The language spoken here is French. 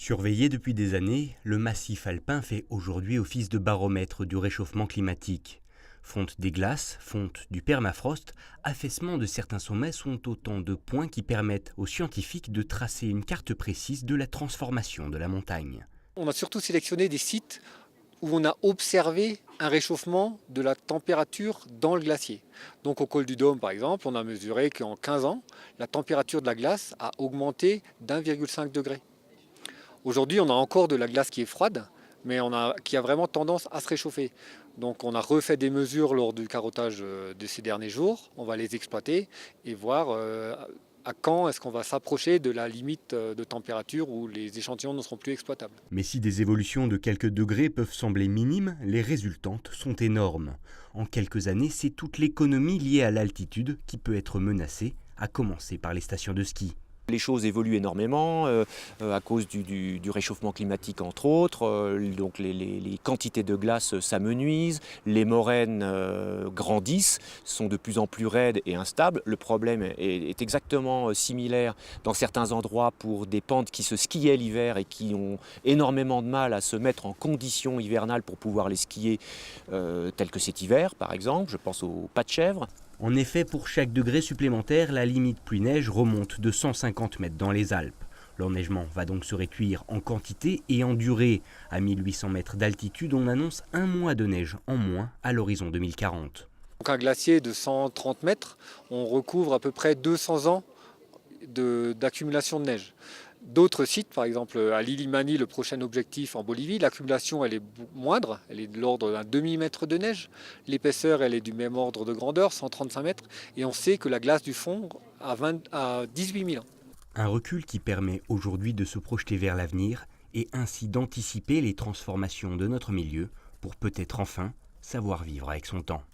Surveillé depuis des années, le massif alpin fait aujourd'hui office de baromètre du réchauffement climatique. Fonte des glaces, fonte du permafrost, affaissement de certains sommets sont autant de points qui permettent aux scientifiques de tracer une carte précise de la transformation de la montagne. On a surtout sélectionné des sites où on a observé un réchauffement de la température dans le glacier. Donc au col du Dôme par exemple, on a mesuré qu'en 15 ans, la température de la glace a augmenté d'1,5 degré. Aujourd'hui, on a encore de la glace qui est froide, mais qui a vraiment tendance à se réchauffer. Donc on a refait des mesures lors du carottage de ces derniers jours. On va les exploiter et voir à quand est-ce qu'on va s'approcher de la limite de température où les échantillons ne seront plus exploitables. Mais si des évolutions de quelques degrés peuvent sembler minimes, les résultantes sont énormes. En quelques années, c'est toute l'économie liée à l'altitude qui peut être menacée, à commencer par les stations de ski. Les choses évoluent énormément à cause du réchauffement climatique entre autres, donc les quantités de glace s'amenuisent, les moraines grandissent, sont de plus en plus raides et instables. Le problème est exactement similaire dans certains endroits pour des pentes qui se skiaient l'hiver et qui ont énormément de mal à se mettre en conditions hivernales pour pouvoir les skier, tel que cet hiver par exemple, je pense au pas de chèvre. En effet, pour chaque degré supplémentaire, la limite pluie-neige remonte de 150 mètres dans les Alpes. L'enneigement va donc se réduire en quantité et en durée. À 1800 mètres d'altitude, on annonce un mois de neige en moins à l'horizon 2040. Donc un glacier de 130 mètres, on recouvre à peu près 200 ans d'accumulation de neige. D'autres sites, par exemple à l'Illimani, le prochain objectif en Bolivie, l'accumulation elle est moindre, elle est de l'ordre d'un demi-mètre de neige. L'épaisseur elle est du même ordre de grandeur, 135 mètres, et on sait que la glace du fond a 18 000 ans. Un recul qui permet aujourd'hui de se projeter vers l'avenir et ainsi d'anticiper les transformations de notre milieu pour peut-être enfin savoir vivre avec son temps.